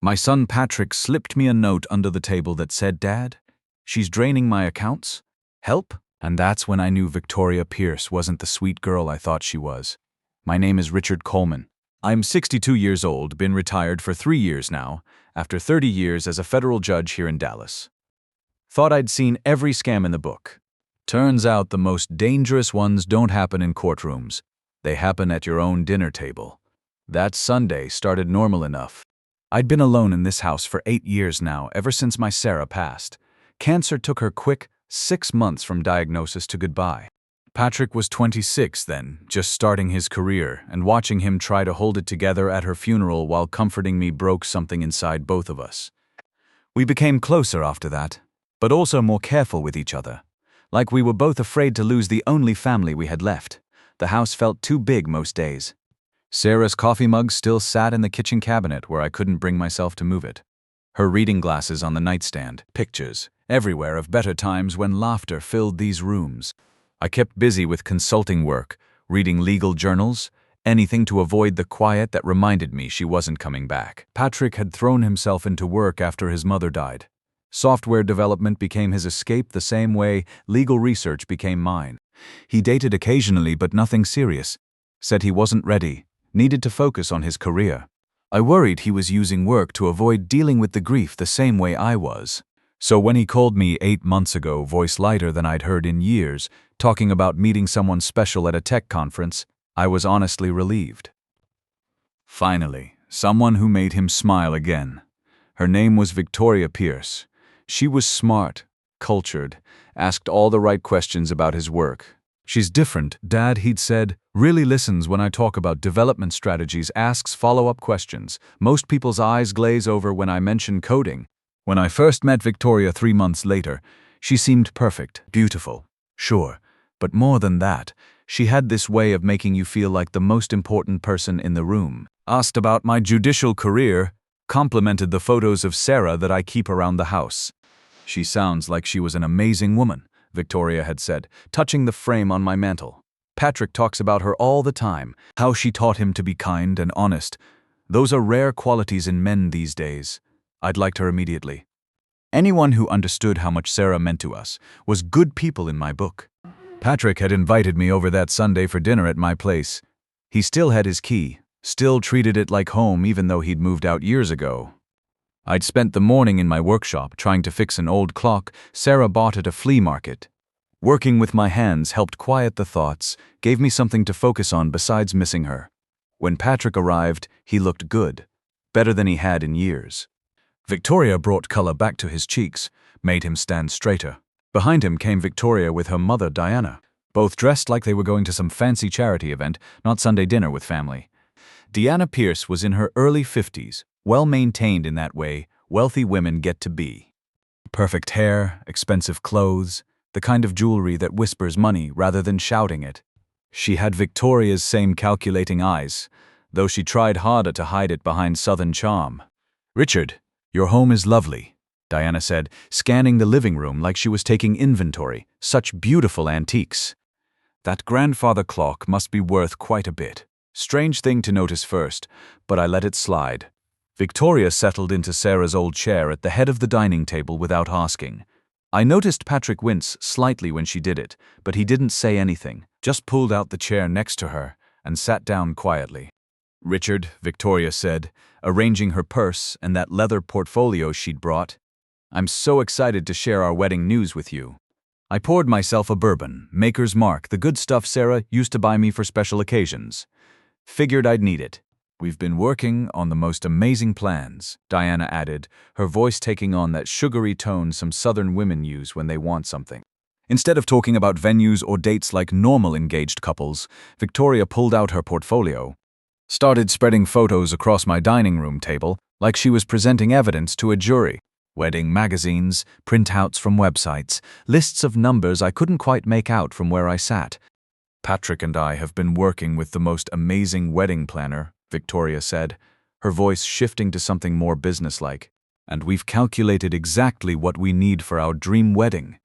My son Patrick slipped me a note under the table that said, "Dad, she's draining my accounts. Help?" And that's when I knew Victoria Pierce wasn't the sweet girl I thought she was. My name is Richard Coleman. I'm 62 years old, been retired for 3 years now, after 30 years as a federal judge here in Dallas. Thought I'd seen every scam in the book. Turns out the most dangerous ones don't happen in courtrooms. They happen at your own dinner table. That Sunday started normal enough. I'd been alone in this house for 8 years now, ever since my Sarah passed. Cancer took her quick 6 months from diagnosis to goodbye. Patrick was 26 then, just starting his career, and watching him try to hold it together at her funeral while comforting me broke something inside both of us. We became closer after that, but also more careful with each other. Like we were both afraid to lose the only family we had left. The house felt too big most days. Sarah's coffee mug still sat in the kitchen cabinet where I couldn't bring myself to move it. Her reading glasses on the nightstand, pictures, everywhere of better times when laughter filled these rooms. I kept busy with consulting work, reading legal journals, anything to avoid the quiet that reminded me she wasn't coming back. Patrick had thrown himself into work after his mother died. Software development became his escape the same way legal research became mine. He dated occasionally but nothing serious. Said he wasn't ready, needed to focus on his career. I worried he was using work to avoid dealing with the grief the same way I was. So when he called me 8 months ago, voice lighter than I'd heard in years, talking about meeting someone special at a tech conference, I was honestly relieved. Finally, someone who made him smile again. Her name was Victoria Pierce. She was smart, cultured, asked all the right questions about his work. "She's different, Dad," he'd said. "Really listens when I talk about development strategies, asks follow-up questions. Most people's eyes glaze over when I mention coding." When I first met Victoria 3 months later, she seemed perfect, beautiful, sure. But more than that, she had this way of making you feel like the most important person in the room. Asked about my judicial career, complimented the photos of Sarah that I keep around the house. "She sounds like she was an amazing woman," Victoria had said, touching the frame on my mantel. "Patrick talks about her all the time, how she taught him to be kind and honest. Those are rare qualities in men these days." I'd liked her immediately. Anyone who understood how much Sarah meant to us was good people in my book. Patrick had invited me over that Sunday for dinner at my place. He still had his key, still treated it like home even though he'd moved out years ago. I'd spent the morning in my workshop trying to fix an old clock Sarah bought at a flea market. Working with my hands helped quiet the thoughts, gave me something to focus on besides missing her. When Patrick arrived, he looked good, better than he had in years. Victoria brought color back to his cheeks, made him stand straighter. Behind him came Victoria with her mother, Diana, both dressed like they were going to some fancy charity event, not Sunday dinner with family. Diana Pierce was in her early 50s, well-maintained in that way wealthy women get to be. Perfect hair, expensive clothes, the kind of jewelry that whispers money rather than shouting it. She had Victoria's same calculating eyes, though she tried harder to hide it behind southern charm. "Richard, your home is lovely," Diana said, scanning the living room like she was taking inventory. "Such beautiful antiques. That grandfather clock must be worth quite a bit." Strange thing to notice first, but I let it slide. Victoria settled into Sarah's old chair at the head of the dining table without asking. I noticed Patrick wince slightly when she did it, but he didn't say anything, just pulled out the chair next to her and sat down quietly. "Richard," Victoria said, arranging her purse and that leather portfolio she'd brought, "I'm so excited to share our wedding news with you." I poured myself a bourbon, Maker's Mark, the good stuff Sarah used to buy me for special occasions. Figured I'd need it. "We've been working on the most amazing plans," Diana added, her voice taking on that sugary tone some Southern women use when they want something. Instead of talking about venues or dates like normal engaged couples, Victoria pulled out her portfolio, started spreading photos across my dining room table like she was presenting evidence to a jury. Wedding magazines, printouts from websites, lists of numbers I couldn't quite make out from where I sat. "Patrick and I have been working with the most amazing wedding planner," Victoria said, her voice shifting to something more businesslike. "And we've calculated exactly what we need for our dream wedding."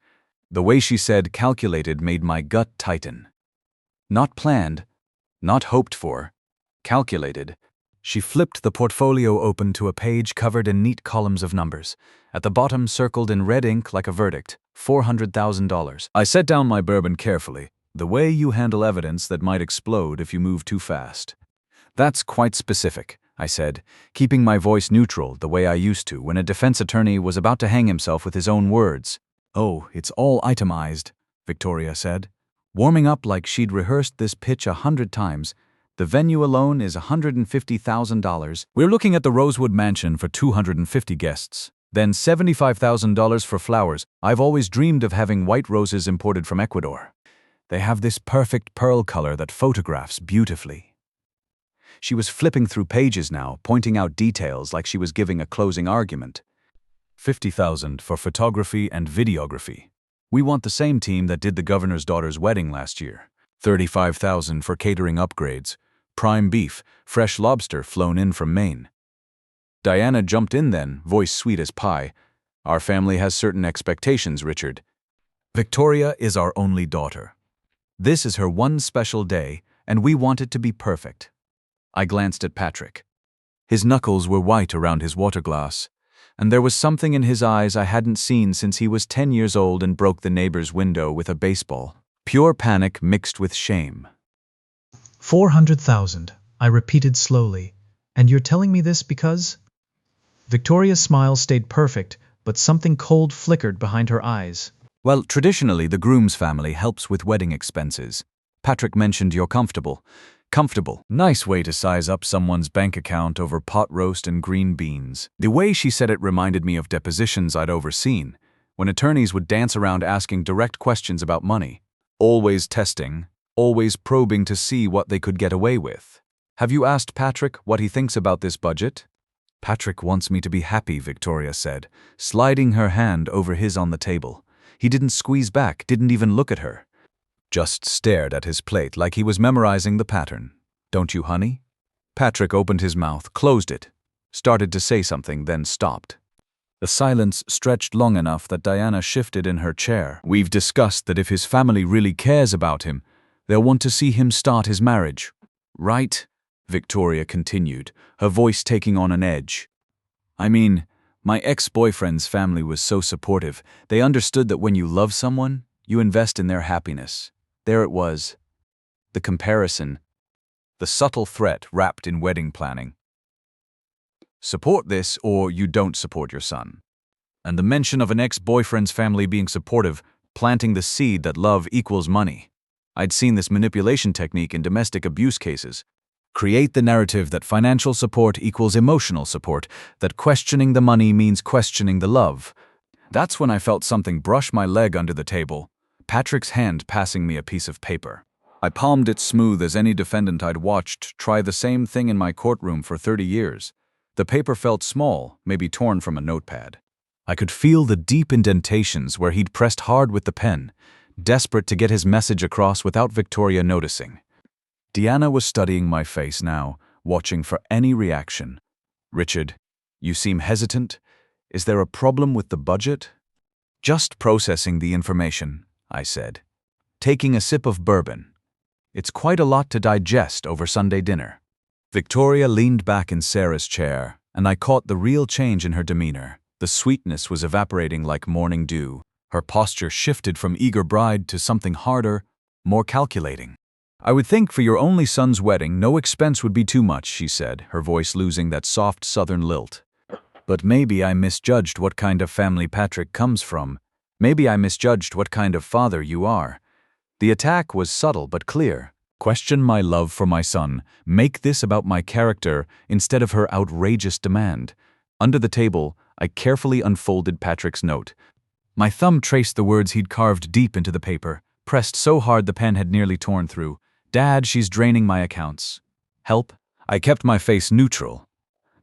The way she said calculated made my gut tighten. Not planned, not hoped for, calculated. She flipped the portfolio open to a page covered in neat columns of numbers. At the bottom, circled in red ink like a verdict, $400,000. I set down my bourbon carefully. The way you handle evidence that might explode if you move too fast. That's quite specific, I said, keeping my voice neutral the way I used to when a defense attorney was about to hang himself with his own words. Oh, it's all itemized, Victoria said, warming up like she'd rehearsed this pitch 100 times. The venue alone is $150,000. We're looking at the Rosewood Mansion for 250 guests. Then $75,000 for flowers. I've always dreamed of having white roses imported from Ecuador. They have this perfect pearl color that photographs beautifully. She was flipping through pages now, pointing out details like she was giving a closing argument. $50,000 for photography and videography. We want the same team that did the governor's daughter's wedding last year. $35,000 for catering upgrades. Prime beef, fresh lobster flown in from Maine. Diana jumped in then, voice sweet as pie. Our family has certain expectations, Richard. Victoria is our only daughter. This is her one special day, and we want it to be perfect. I glanced at Patrick. His knuckles were white around his water glass, and there was something in his eyes I hadn't seen since he was 10 years old and broke the neighbor's window with a baseball. Pure panic mixed with shame. 400,000, I repeated slowly. And you're telling me this because? Victoria's smile stayed perfect, but something cold flickered behind her eyes. Well, traditionally, the groom's family helps with wedding expenses. Patrick mentioned you're comfortable. Comfortable. Nice way to size up someone's bank account over pot roast and green beans. The way she said it reminded me of depositions I'd overseen, when attorneys would dance around asking direct questions about money. Always testing, always probing to see what they could get away with. Have you asked Patrick what he thinks about this budget? Patrick wants me to be happy, Victoria said, sliding her hand over his on the table. He didn't squeeze back, didn't even look at her. Just stared at his plate like he was memorizing the pattern. Don't you, honey? Patrick opened his mouth, closed it, started to say something, then stopped. The silence stretched long enough that Diana shifted in her chair. We've discussed that if his family really cares about him, they'll want to see him start his marriage. Right? Victoria continued, her voice taking on an edge. I mean, my ex-boyfriend's family was so supportive. They understood that when you love someone, you invest in their happiness. There it was. The comparison. The subtle threat wrapped in wedding planning. Support this or you don't support your son. And the mention of an ex-boyfriend's family being supportive, planting the seed that love equals money. I'd seen this manipulation technique in domestic abuse cases. Create the narrative that financial support equals emotional support, that questioning the money means questioning the love. That's when I felt something brush my leg under the table, Patrick's hand passing me a piece of paper. I palmed it smooth as any defendant I'd watched try the same thing in my courtroom for 30 years. The paper felt small, maybe torn from a notepad. I could feel the deep indentations where he'd pressed hard with the pen, desperate to get his message across without Victoria noticing. Diana was studying my face now, watching for any reaction. Richard, you seem hesitant. Is there a problem with the budget? Just processing the information, I said, taking a sip of bourbon. It's quite a lot to digest over Sunday dinner. Victoria leaned back in Sarah's chair, and I caught the real change in her demeanor. The sweetness was evaporating like morning dew. Her posture shifted from eager bride to something harder, more calculating. I would think for your only son's wedding, no expense would be too much, she said, her voice losing that soft southern lilt. But maybe I misjudged what kind of family Patrick comes from. Maybe I misjudged what kind of father you are. The attack was subtle but clear. Question my love for my son. Make this about my character instead of her outrageous demand. Under the table, I carefully unfolded Patrick's note. My thumb traced the words he'd carved deep into the paper, pressed so hard the pen had nearly torn through. Dad, she's draining my accounts. Help? I kept my face neutral,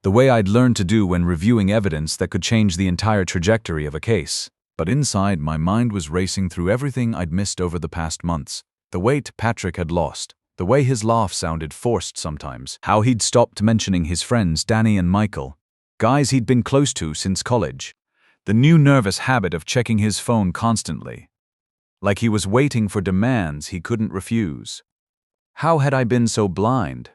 the way I'd learned to do when reviewing evidence that could change the entire trajectory of a case. But inside, my mind was racing through everything I'd missed over the past months. The weight Patrick had lost, the way his laugh sounded forced sometimes, how he'd stopped mentioning his friends Danny and Michael, guys he'd been close to since college, the new nervous habit of checking his phone constantly, like he was waiting for demands he couldn't refuse. How had I been so blind?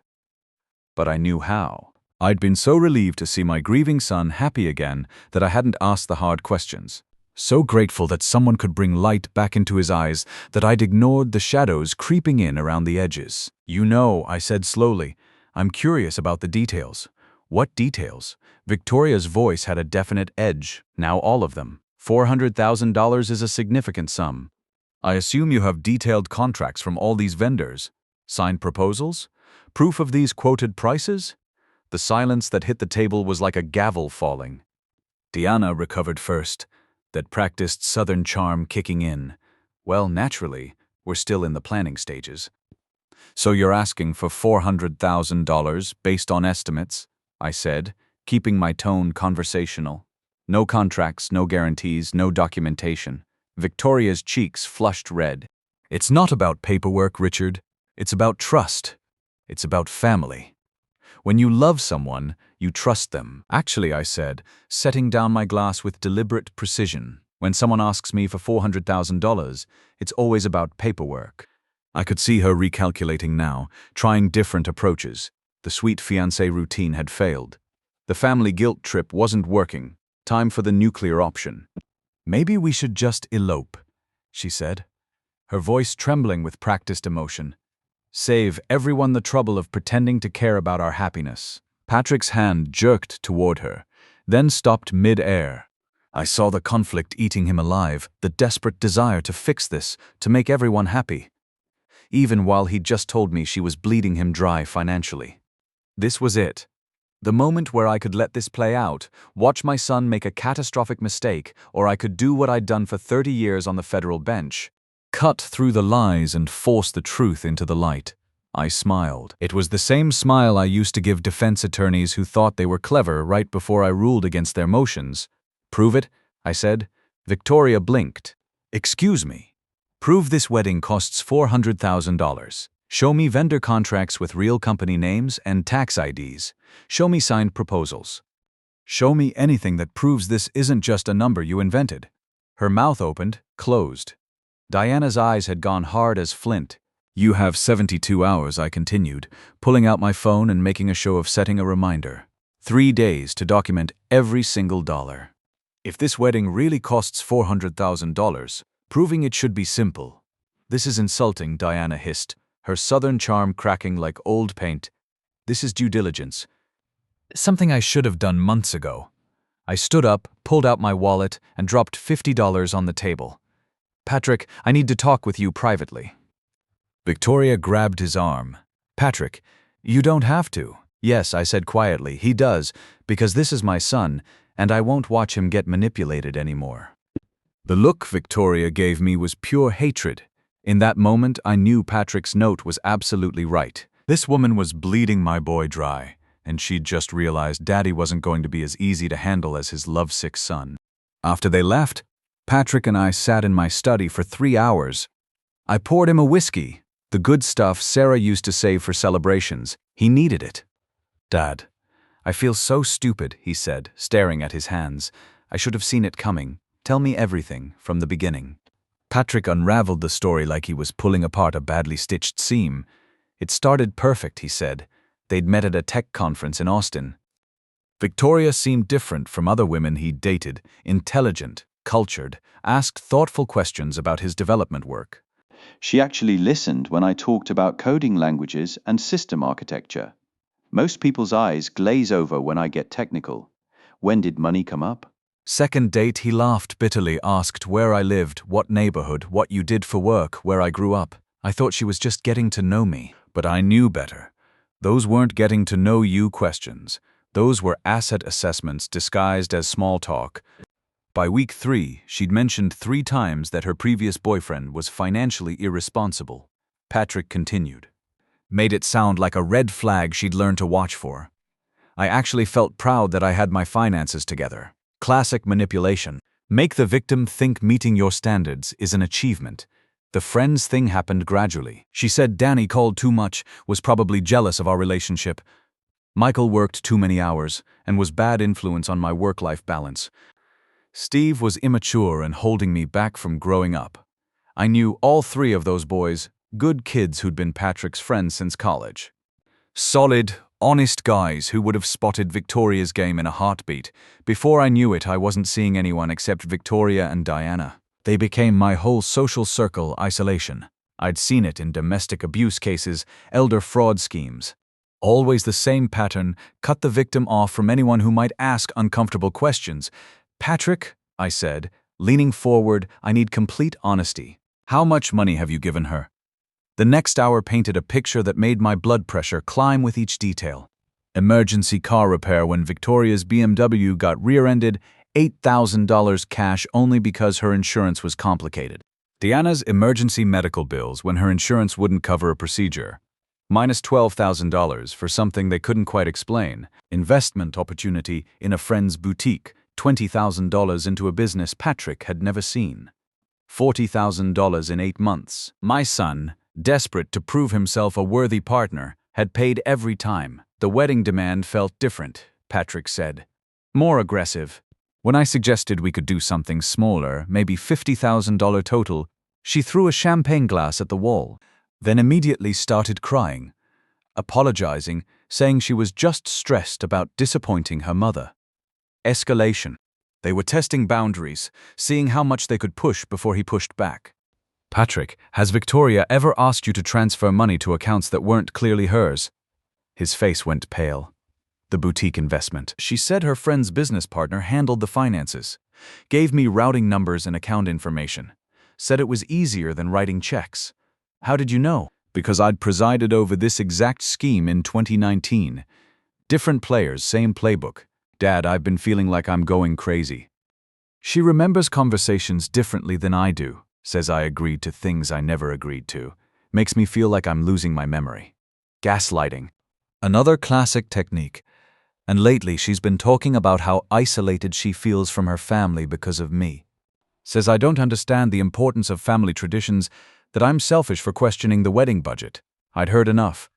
But I knew how. I'd been so relieved to see my grieving son happy again that I hadn't asked the hard questions. So grateful that someone could bring light back into his eyes that I'd ignored the shadows creeping in around the edges. "You know," I said slowly, "I'm curious about the details." "What details?" Victoria's voice had a definite edge. "Now all of them. $400,000 is a significant sum. I assume you have detailed contracts from all these vendors. Signed proposals? Proof of these quoted prices?" The silence that hit the table was like a gavel falling. Diana recovered first, that practiced Southern charm kicking in. "Well, naturally, we're still in the planning stages." "So you're asking for $400,000 based on estimates?" I said, keeping my tone conversational. "No contracts, no guarantees, no documentation." Victoria's cheeks flushed red. "It's not about paperwork, Richard. It's about trust. It's about family. When you love someone, you trust them." "Actually," I said, setting down my glass with deliberate precision, "when someone asks me for $400,000, it's always about paperwork." I could see her recalculating now, trying different approaches. The sweet fiancé routine had failed. The family guilt trip wasn't working. Time for the nuclear option. "Maybe we should just elope," she said, her voice trembling with practiced emotion. "Save everyone the trouble of pretending to care about our happiness." Patrick's hand jerked toward her, then stopped mid-air. I saw the conflict eating him alive, the desperate desire to fix this, to make everyone happy. Even while he'd just told me she was bleeding him dry financially. This was it. The moment where I could let this play out, watch my son make a catastrophic mistake, or I could do what I'd done for 30 years on the federal bench. Cut through the lies and force the truth into the light. I smiled. It was the same smile I used to give defense attorneys who thought they were clever right before I ruled against their motions. "Prove it," I said. Victoria blinked. "Excuse me. Prove this wedding costs $400,000. Show me vendor contracts with real company names and tax IDs. Show me signed proposals. Show me anything that proves this isn't just a number you invented." Her mouth opened, closed. Diana's eyes had gone hard as flint. "You have 72 hours, I continued, pulling out my phone and making a show of setting a reminder. 3 days to document every single dollar. If this wedding really costs $400,000, proving it should be simple." "This is insulting," Diana hissed, her southern charm cracking like old paint. "This is due diligence. Something I should have done months ago." I stood up, pulled out my wallet, and dropped $50 on the table. "Patrick, I need to talk with you privately." Victoria grabbed his arm. "Patrick, you don't have to." "Yes," I said quietly, "he does, because this is my son, and I won't watch him get manipulated anymore." The look Victoria gave me was pure hatred. In that moment, I knew Patrick's note was absolutely right. This woman was bleeding my boy dry, and she'd just realized Daddy wasn't going to be as easy to handle as his lovesick son. After they left, Patrick and I sat in my study for 3 hours. I poured him a whiskey, the good stuff Sarah used to save for celebrations. He needed it. "Dad, I feel so stupid," he said, staring at his hands. "I should have seen it coming. Tell me everything, from the beginning." Patrick unraveled the story like he was pulling apart a badly stitched seam. "It started perfect," he said. They'd met at a tech conference in Austin. Victoria seemed different from other women he'd dated, intelligent, cultured, asked thoughtful questions about his development work. She actually listened when I talked about coding languages and system architecture. Most people's eyes glaze over when I get technical. When did money come up? Second date, he laughed bitterly, asked where I lived, what neighborhood, what you did for work, where I grew up. I thought she was just getting to know me, but I knew better. Those weren't getting to know you questions. Those were asset assessments disguised as small talk. By week 3, she'd mentioned 3 times that her previous boyfriend was financially irresponsible. Patrick continued. Made it sound like a red flag she'd learned to watch for. I actually felt proud that I had my finances together. Classic manipulation. Make the victim think meeting your standards is an achievement. The friends thing happened gradually. She said Danny called too much, was probably jealous of our relationship. Michael worked too many hours, and was bad influence on my work-life balance. Steve was immature and holding me back from growing up. I knew all 3 of those boys, good kids who'd been Patrick's friends since college. Solid, Honest guys who would have spotted Victoria's game in a heartbeat. Before I knew it, I wasn't seeing anyone except Victoria and Diana. They became my whole social circle isolation. I'd seen it in domestic abuse cases, elder fraud schemes. Always the same pattern, cut the victim off from anyone who might ask uncomfortable questions. Patrick, I said, leaning forward, I need complete honesty. How much money have you given her? The next hour painted a picture that made my blood pressure climb with each detail. Emergency car repair when Victoria's BMW got rear-ended, $8,000 cash only because her insurance was complicated. Diana's emergency medical bills when her insurance wouldn't cover a procedure. Minus $12,000 for something they couldn't quite explain. Investment opportunity in a friend's boutique. $20,000 into a business Patrick had never seen. $40,000 in 8 months. My son, desperate to prove himself a worthy partner, had paid every time. The wedding demand felt different, Patrick said. More aggressive. When I suggested we could do something smaller, maybe $50,000 total, she threw a champagne glass at the wall, then immediately started crying, apologizing, saying she was just stressed about disappointing her mother. Escalation. They were testing boundaries, seeing how much they could push before he pushed back. Patrick, has Victoria ever asked you to transfer money to accounts that weren't clearly hers? His face went pale. The boutique investment. She said her friend's business partner handled the finances, gave me routing numbers and account information, said it was easier than writing checks. How did you know? Because I'd presided over this exact scheme in 2019. Different players, same playbook. Dad, I've been feeling like I'm going crazy. She remembers conversations differently than I do, says I agreed to things I never agreed to. Makes me feel like I'm losing my memory. Gaslighting. Another classic technique. And lately she's been talking about how isolated she feels from her family because of me. Says I don't understand the importance of family traditions, that I'm selfish for questioning the wedding budget. I'd heard enough.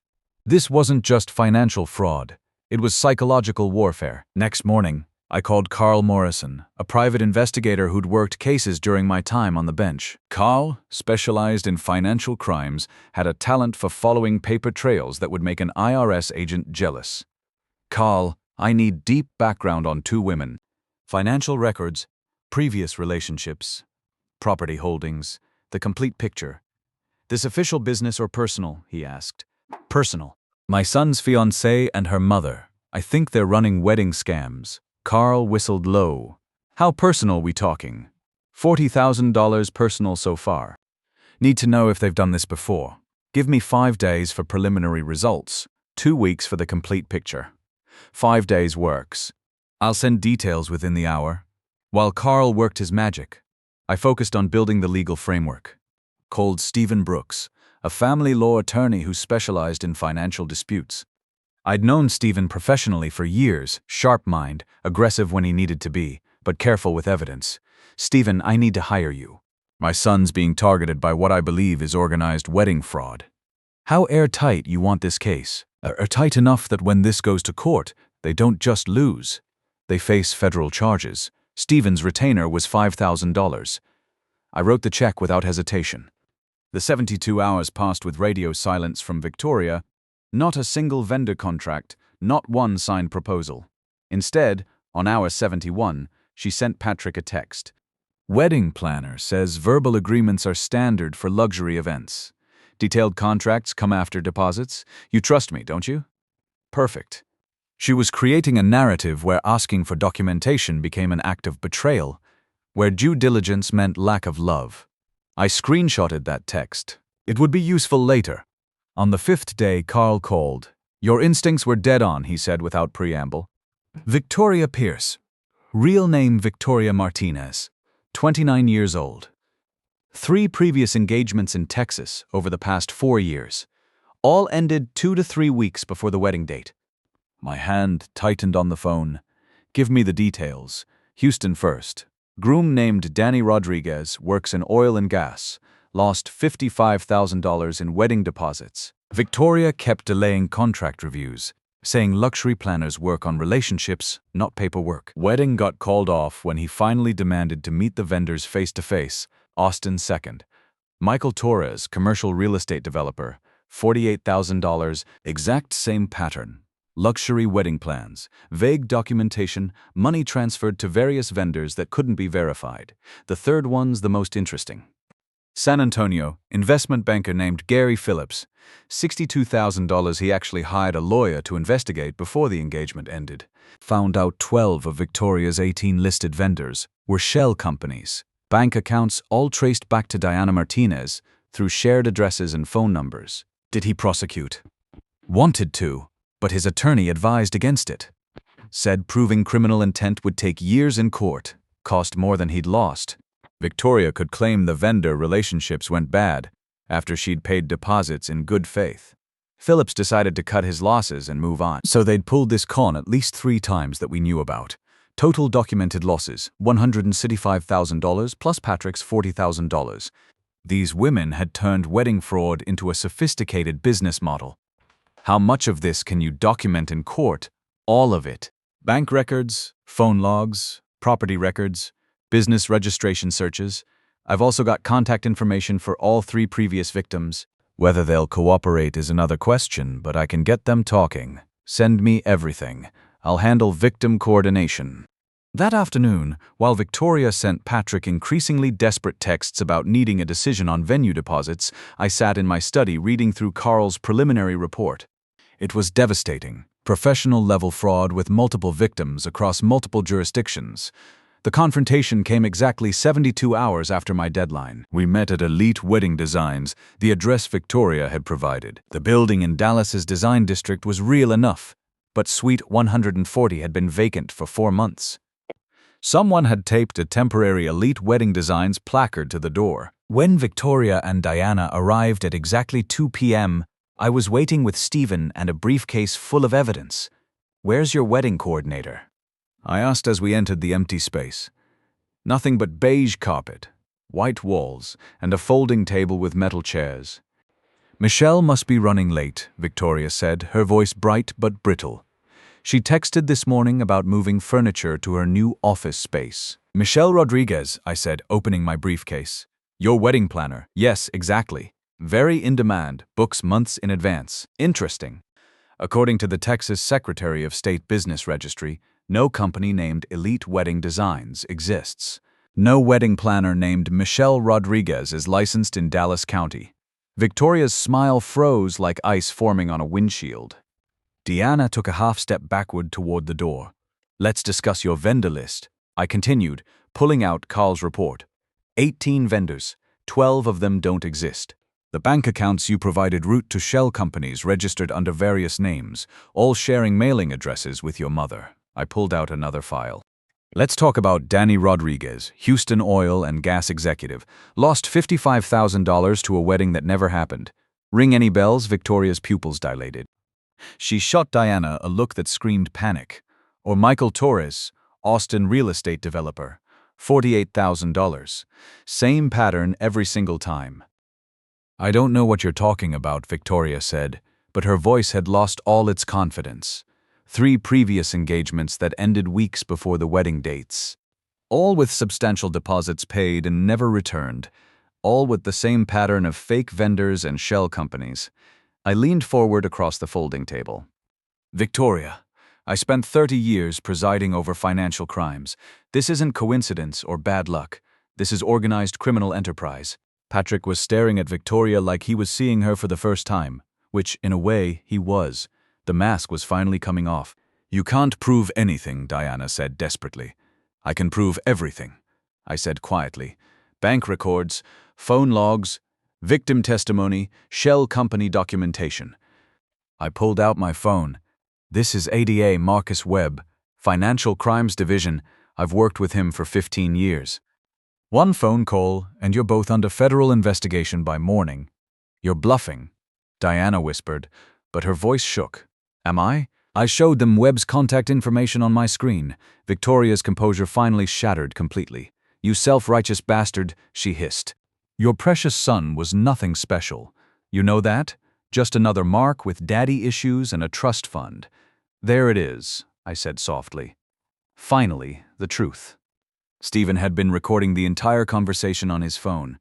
This wasn't just financial fraud. It was psychological warfare. Next morning, I called Carl Morrison, a private investigator who'd worked cases during my time on the bench. Carl, specialized in financial crimes, had a talent for following paper trails that would make an IRS agent jealous. Carl, I need deep background on 2 women. Financial records, previous relationships, property holdings, the complete picture. This official business or personal, he asked. Personal. My son's fiancée and her mother. I think they're running wedding scams. Carl whistled low. How personal we talking? $40,000 personal so far. Need to know if they've done this before. Give me 5 days for preliminary results. 2 weeks for the complete picture. 5 days works. I'll send details within the hour. While Carl worked his magic, I focused on building the legal framework. Called Stephen Brooks, a family law attorney who specialized in financial disputes. I'd known Stephen professionally for years, sharp mind, aggressive when he needed to be, but careful with evidence. Stephen, I need to hire you. My son's being targeted by what I believe is organized wedding fraud. How airtight you want this case? Airtight enough that when this goes to court, they don't just lose. They face federal charges. Stephen's retainer was $5,000. I wrote the check without hesitation. The 72 hours passed with radio silence from Victoria. Not a single vendor contract, not one signed proposal. Instead, on hour 71, she sent Patrick a text. Wedding planner says verbal agreements are standard for luxury events. Detailed contracts come after deposits. You trust me, don't you? Perfect. She was creating a narrative where asking for documentation became an act of betrayal, where due diligence meant lack of love. I screenshotted that text. It would be useful later. On the 5th day, Carl called. Your instincts were dead on, he said without preamble. Victoria Pierce. Real name Victoria Martinez. 29 years old. 3 previous engagements in Texas over the past 4 years. All ended 2 to 3 weeks before the wedding date. My hand tightened on the phone. Give me the details. Houston first. Groom named Danny Rodriguez, works in oil and gas. Lost $55,000 in wedding deposits. Victoria kept delaying contract reviews, saying luxury planners work on relationships, not paperwork. Wedding got called off when he finally demanded to meet the vendors face-to-face. Austin second. Michael Torres, commercial real estate developer. $48,000, exact same pattern. luxury wedding plans, vague documentation, money transferred to various vendors that couldn't be verified. The third one's the most interesting. San Antonio, investment banker named Gary Phillips. $62,000 he actually hired a lawyer to investigate before the engagement ended. Found out 12 of Victoria's 18 listed vendors were shell companies. Bank accounts all traced back to Diana Martinez through shared addresses and phone numbers. Did he prosecute? Wanted to, but his attorney advised against it. Said proving criminal intent would take years in court, cost more than he'd lost. Victoria could claim the vendor relationships went bad after she'd paid deposits in good faith. Phillips decided to cut his losses and move on, so they'd pulled this con at least 3 times that we knew about. Total documented losses, $165,000 plus Patrick's $40,000. These women had turned wedding fraud into a sophisticated business model. How much of this can you document in court? All of it. Bank records, phone logs, property records, business registration searches. I've also got contact information for all 3 previous victims. Whether they'll cooperate is another question, but I can get them talking. Send me everything. I'll handle victim coordination. That afternoon, while Victoria sent Patrick increasingly desperate texts about needing a decision on venue deposits, I sat in my study reading through Carl's preliminary report. It was devastating. Professional-level fraud with multiple victims across multiple jurisdictions. The confrontation came exactly 72 hours after my deadline. We met at Elite Wedding Designs, the address Victoria had provided. The building in Dallas's design district was real enough, but Suite 140 had been vacant for 4 months. Someone had taped a temporary Elite Wedding Designs placard to the door. When Victoria and Diana arrived at exactly 2 p.m., I was waiting with Stephen and a briefcase full of evidence. "Where's your wedding coordinator?" I asked as we entered the empty space. Nothing but beige carpet, white walls, and a folding table with metal chairs. "Michelle must be running late," Victoria said, her voice bright but brittle. She texted this morning about moving furniture to her new office space. "Michelle Rodriguez," I said, opening my briefcase. "Your wedding planner." "Yes, exactly. Very in demand, books months in advance." "Interesting." According to the Texas Secretary of State Business Registry, no company named Elite Wedding Designs exists. No wedding planner named Michelle Rodriguez is licensed in Dallas County. Victoria's smile froze like ice forming on a windshield. Deanna took a half step backward toward the door. "Let's discuss your vendor list," I continued, pulling out Carl's report. 18 vendors, 12 of them don't exist. The bank accounts you provided route to shell companies registered under various names, all sharing mailing addresses with your mother. I pulled out another file. "Let's talk about Danny Rodriguez, Houston oil and gas executive. Lost $55,000 to a wedding that never happened. Ring any bells?" Victoria's pupils dilated. She shot Diana a look that screamed panic. "Or Michael Torres, Austin real estate developer. $48,000. Same pattern every single time." "I don't know what you're talking about," Victoria said, but her voice had lost all its confidence. 3 previous engagements that ended weeks before the wedding dates. All with substantial deposits paid and never returned. All with the same pattern of fake vendors and shell companies. I leaned forward across the folding table. "Victoria, I spent 30 years presiding over financial crimes. This isn't coincidence or bad luck. This is organized criminal enterprise." Patrick was staring at Victoria like he was seeing her for the first time, which, in a way, he was. The mask was finally coming off. "You can't prove anything," Diana said desperately. "I can prove everything," I said quietly. "Bank records, phone logs, victim testimony, shell company documentation." I pulled out my phone. "This is ADA Marcus Webb, Financial Crimes Division. I've worked with him for 15 years. One phone call, and you're both under federal investigation by morning." "You're bluffing," Diana whispered, but her voice shook. "Am I?" I showed them Webb's contact information on my screen. Victoria's composure finally shattered completely. "You self-righteous bastard," she hissed. "Your precious son was nothing special. You know that? Just another mark with daddy issues and a trust fund." "There it is," I said softly. Finally, the truth. Stephen had been recording the entire conversation on his phone.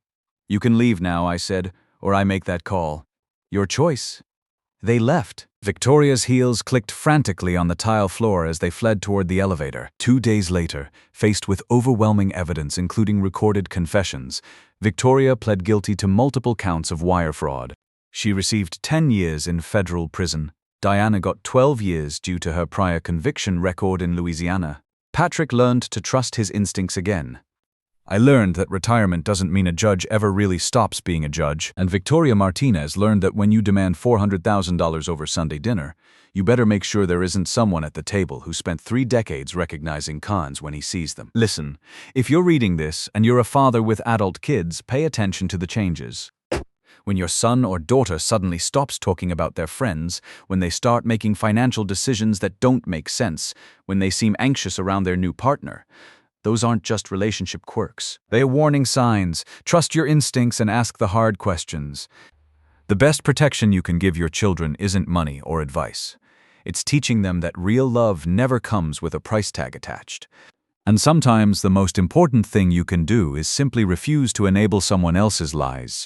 "You can leave now," I said, "or I make that call." "Your choice." They left. Victoria's heels clicked frantically on the tile floor as they fled toward the elevator. 2 days later, faced with overwhelming evidence including recorded confessions, Victoria pled guilty to multiple counts of wire fraud. She received 10 years in federal prison. Diana got 12 years due to her prior conviction record in Louisiana. Patrick learned to trust his instincts again. I learned that retirement doesn't mean a judge ever really stops being a judge, and Victoria Martinez learned that when you demand $400,000 over Sunday dinner, you better make sure there isn't someone at the table who spent 3 decades recognizing cons when he sees them. Listen, if you're reading this and you're a father with adult kids, pay attention to the changes. When your son or daughter suddenly stops talking about their friends, when they start making financial decisions that don't make sense, when they seem anxious around their new partner, those aren't just relationship quirks. They are warning signs. Trust your instincts and ask the hard questions. The best protection you can give your children isn't money or advice. It's teaching them that real love never comes with a price tag attached. And sometimes the most important thing you can do is simply refuse to enable someone else's lies.